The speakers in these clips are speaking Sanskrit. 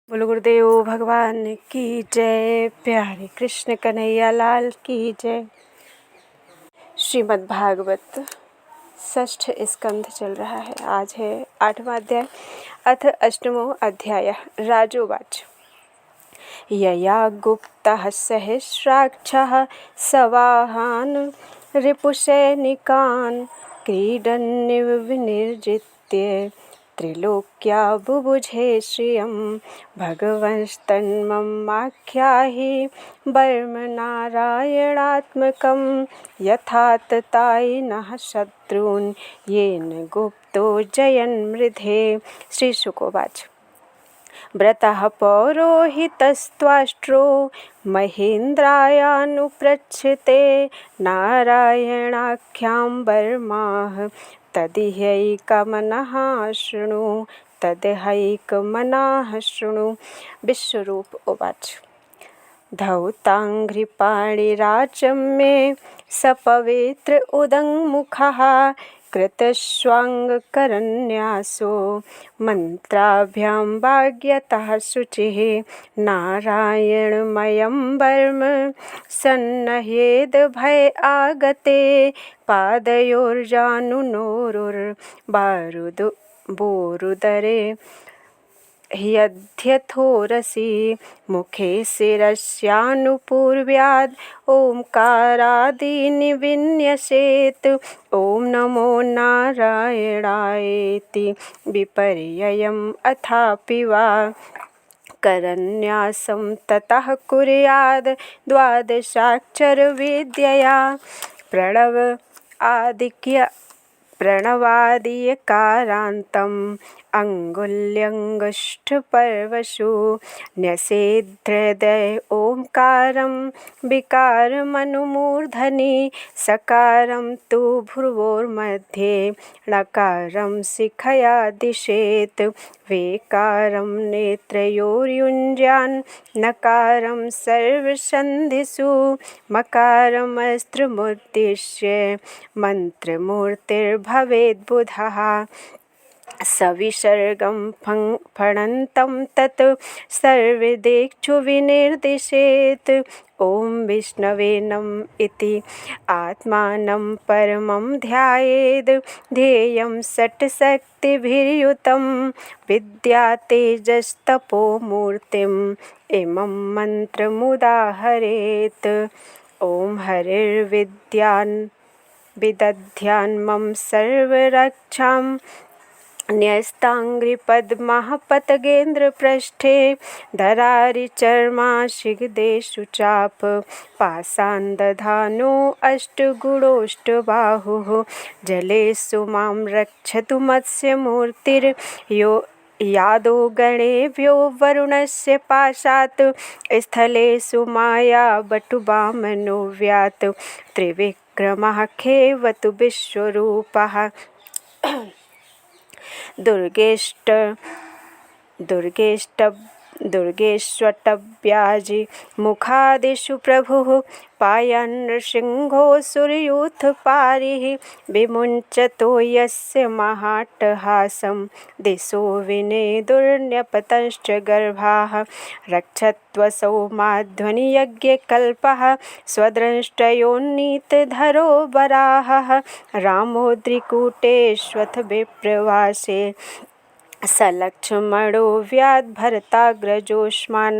बोलो गुरुदेव भगवान की जय। प्यारे कृष्ण कन्हैया लाल की जय। श्रीमद् भागवत षष्ठ स्कंध चल रहा है। आज है 8वां अध्याय अथ 8मो अध्याय। राजोवाच यया गुप्तः सहस्राक्षः सवाहान् रिपुसैनिकान् क्रीडन्निव विनिर्जित्य त्रिलोक्या बुभुजे श्रियं भगवंस्तन्ममाख्याहि वर्मनारायणात्मकं यथा ततायिनः शत्रून् येन गुप्तो जयन्मृधे। श्रीशुकोवाच व्रतः पौरोहितस्त्वाष्ट्रो महेन्द्रायानुपृच्छते नारायणाख्यां वर्माः तदिहैकमनः शृणु तदहैकमनाः शृणु। विश्वरूप उवाच धौताङ्घ्रिपाणिराचम्ये सपवित्र उदङ्मुखः कृतस्वाङ्गकरन्यासो मन्त्राभ्यां वाग्यतः शुचिः नारायणमयं वर्म सन्नह्येद भय आगते पादयोर्जानुनोरुर्बारुदरे ह्यध्यथोरसि मुखे शिरस्यानुपूर्व्याद् ओंकारादीनि विन्यसेत्। ॐ नमो नारायणायेति विपर्ययम् अथापि वा करन्यासं ततः कुर्याद् द्वादशाक्षरविद्यया प्रणवादियकारान्तम् अङ्गुल्यङ्गुष्ठपर्वशु न्यसेद्धृदय ओंकारं विकारमनुमूर्धनि सकारं तु भ्रुवोर्मध्ये णकारं शिखया दिशेत् वेकारं नेत्रयोर्युञ्ज्यान् नकारं सर्वसन्धिषु मकारमस्त्रमुद्दिश्य मन्त्रमूर्तिर्भवेद्बुधः सविसर्गं फणन्तं तत् सर्वदिक्षु विनिर्दिशेत्। ॐ विष्णवे नमः इति आत्मानं परमं ध्यायेद् ध्येयं षट्शक्तिभिर्युतं विद्यातेजस्तपोमूर्तिम् इमं मन्त्रमुदाहरेत्। ॐ हरिर्विदध्यान्मम सर्वरक्षां न्यस्ताङ्घ्रिपद्मः पतगेन्द्रपृष्ठे धरारिचर्माशिगदेषु चाप पाशान् दधानो अष्टगुणोष्टबाहुः जलेषु मां रक्षतु मत्स्यमूर्तिर्यो यादो गणेभ्यो वरुणस्य पाशात् स्थलेषु माया बटुवामनो व्यात् त्रिविक्रमः खेवतु विश्वरूपः दुर्गेष्वटव्याजि मुखादिषु प्रभुः पायान् नृसिंहो सुरयूथपारिः विमुञ्चतो यस्य महाट्टहासं दिशो विनेदुर्न्यपतश्च गर्भाः रक्षत्वसौ माध्वनियज्ञकल्पः स्वद्रष्टयोन्नीतधरो वराहः रामोद्रिकूटेष्वथ विप्रवासे सलक्ष्मणो व्याद्भरताग्रजोष्मान्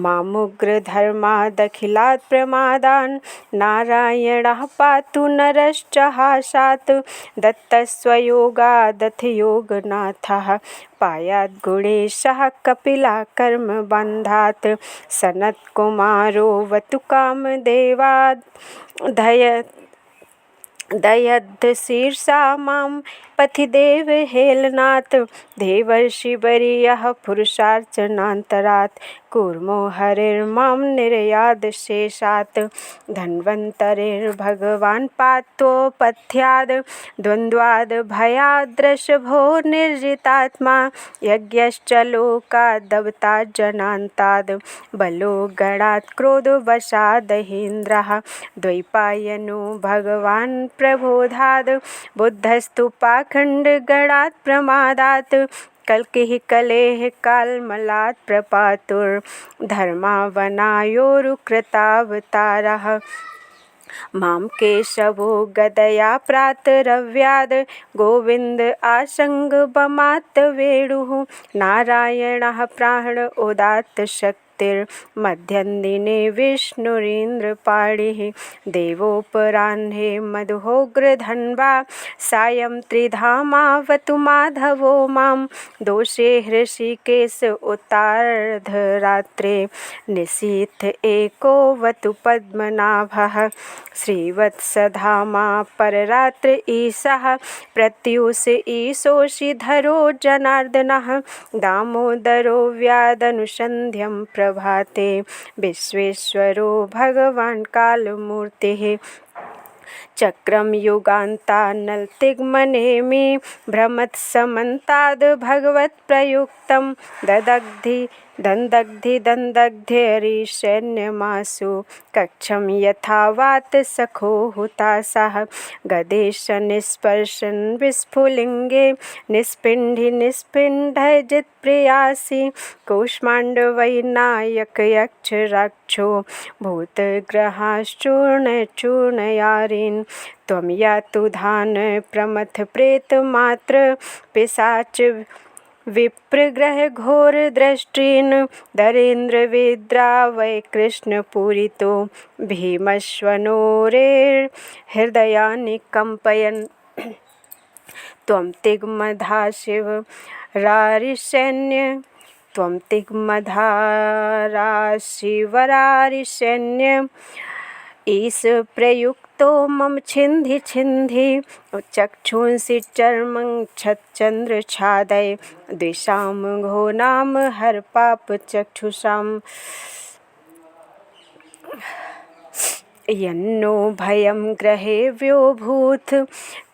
मामुग्रधर्मादखिलात् प्रमादान् नारायणः पातु नरश्च हासात् दत्तस्वयोगादथ योगनाथः पायाद्गुणेशः कपिलाकर्मबन्धात् सनत्कुमारो वतु कामदेवाद् दयद्धशीर्षा मां पथिदेव हेलनात् देवर्षिवर्यः पुरुषार्चनान्तरात् कूर्मो हरिर्मां निर्यादशेषात् धन्वन्तरिर्भगवान् पात्वोपथ्याद् द्वन्द्वाद् भयाद्रशभो निर्जितात्मा यज्ञश्च लोकादवतात् जनान्ताद् बलो गणात् क्रोधवशादहीन्द्रः द्वैपायनो भगवान् प्रबोधाद् बुद्धस्तु पाखण्डगणात् प्रमादात् कल्किः कलेः कालमलात् प्रपातुर्धर्मावनायोरुकृतावतारः मां केशवो गदया प्रातरव्याद् गोविन्द आशङ्गबमात् वेणुः नारायणः प्राण उदात्त शक्तिर्मध्यन्दिने विष्णुरीन्द्रपाणिः देवोपराह्ने मधुहोग्रधन्वा सायं त्रिधामावतु माधवो मां दोषे हृषिकेश उत्तार्धरात्रे निशीथ एकोऽवतु पद्मनाभः श्रीवत्सधामा पररात्र ईशः प्रत्यूष ईशोषिधरो जनार्दनः दामोदरो व्यादनुसन्ध्यं प्रभाते विश्वेश्वरो भगवान् कालमूर्तिः चक्रं युगान्तानलतिग्मनेमि भ्रमत्समन्ताद् भगवत्प्रयुक्तं दन्दग्ध्यरीशन्यमासु कक्षं यथावात् सखो हुतासः गदेश निस्पर्शन विस्फुलिङ्गे निस्पिण्ढजित्प्रियासि कूष्माण्डवैनायकयक्षराक्षो भूतग्रहाश्चूर्णचूर्णयारीन् त्वं यातु धान प्रमथ प्रेतमात्र पिशाच विप्रग्रह घोर दृष्टीन् दरेन्द्रविद्रा वै कृष्णपूरितो भीमश्वनोरेर्हृदयानि कम्पयन् त्वं तिग्मधा शिवरारिसैन्य त्वं तिग्मधाराशिवरारिसैन्य ईश प्रयुक्तो मम छिन्धि छिन्धि चक्षुंसि चर्मं छच्चन्द्रछादय द्विषां घो नाम हरपापचक्षुषाम् यन्नो भयं ग्रहेभ्योऽभूत्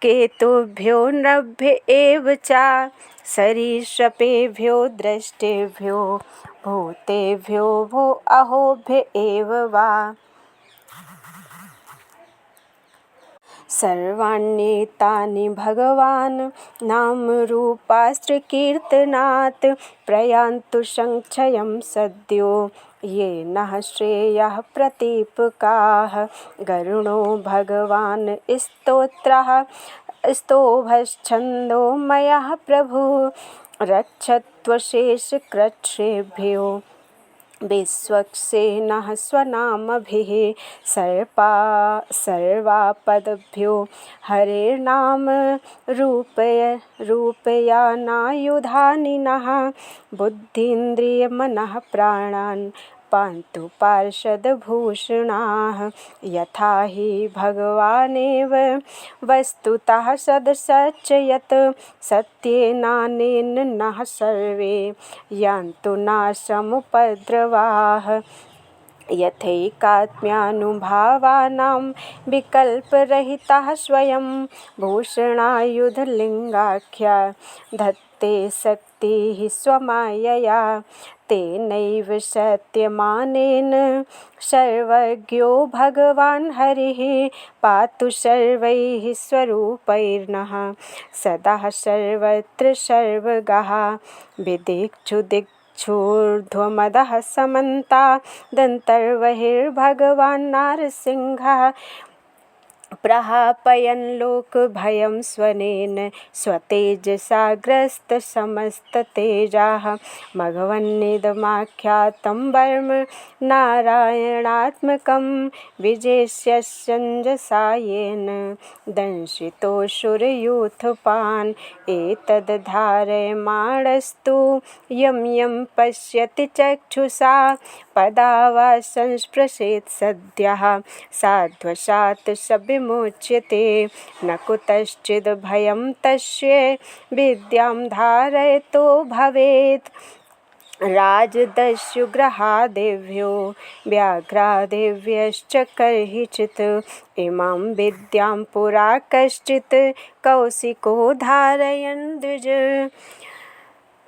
केतुभ्यो नभ्य एव च सरीसृपेभ्यो दृष्टेभ्यो भूतेभ्यो भो अहोभ्य एव वा सर्वाण्येतानि भगवान् नामरूपास्त्रकीर्तनात् प्रयान्तु संक्षयं सद्यो ये नः श्रेयः प्रतीपकाः गरुणो भगवान् स्तोभश्छन्दोमयः प्रभुः रक्षत्वशेषकृच्छ्रेभ्यो विश्वक्सेनः स्वनामभिः सर्वापदभ्यो हरेर्नाम रूपयानायुधानि नः बुद्धीन्द्रियमनः प्राणान् पान्तु पार्षदभूषणाः यथा हि भगवानेव वस्तुतः सदसच्च यत् सत्येनानेन नः सर्वे यान्तु नाशमुपद्रवाः यथैकात्म्यानुभावानां विकल्परहितः स्वयं भूषणायुधलिङ्गाख्या धत्ते शक्तिः स्वमायया तेनैव सत्यमानेन सर्वज्ञो भगवान् हरिः पातु सर्वैः स्वरूपैर्नः सदा सर्वत्र सर्वगः विदिक्षुदिक्षूर्ध्वमदः समन्तादन्तर्बहिर्भगवान् नारसिंहः प्रहापयन् लोकभयं स्वनेन स्वतेजसा ग्रस्तसमस्ततेजाः मघवन्निदमाख्यातं वर्म नारायणात्मकं विजयस्यञ्जसा येन दंशितोऽसुरयूथपान् एतद्धारयमाणस्तु यं यं पश्यति चक्षुषा पदा वा संस्पृशेत् सद्यः साध्वशात् विमुच्यते न कुतश्चिद् भयं तस्य विद्यां धारयतो भवेत् राजदस्युग्रहादेभ्यो व्याघ्रादेभ्यश्च कर्हिचित् इमां विद्यां पुरा कश्चित् कौशिको धारयन् द्विज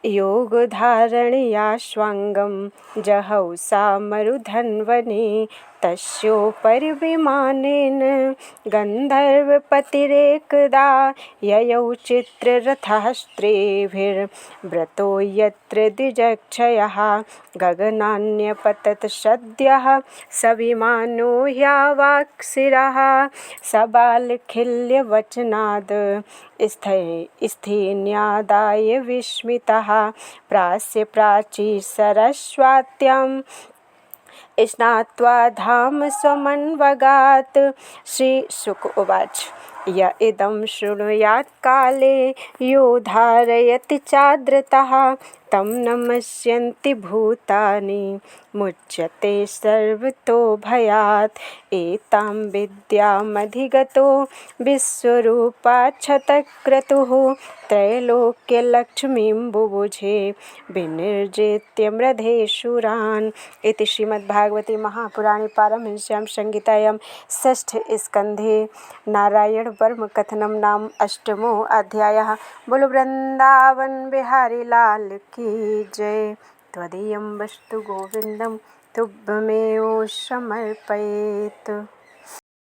योगधारणया स्वाङ्गं जहौ सा मरुधन्वने तस्योपरि विमानेन गन्धर्वपतिरेकदा ययौ चित्ररथास्त्रिभिर्व्रतो यत्र द्विजक्षयः गगनान्यपतत् सद्यः स विमानो ह्यावाक्शिरः सबालखिल्यवचनाद् स्थेन्यादाय विस्मितः प्रास्य प्राची सरस्वत्यां स्नात्वा धाम स्वमन्वगात्। श्रीशुक उवाच य इदं शृणुयात् काले यो धारयति चाद्रतः तं नमस्यन्ति भूतानि मुच्यते सर्वतो भयात्। एतां विद्यामधिगतो विश्वरूपाच्छतक्रतुः त्रैलोक्यलक्ष्मीं बुभुजे विनिर्जित्य मृधेशुरान्। इति श्रीमद्भागवते महापुराणे पारमहंस्यां संहितायां षष्ठस्कन्धे नारायणवर्मकथनं नाम अष्टमो अध्यायः। बोलो वृंदावन बिहारी लाल की जय। त्वदीयं वस्तु गोविन्दं तुभ्यमेव समर्पयेत्।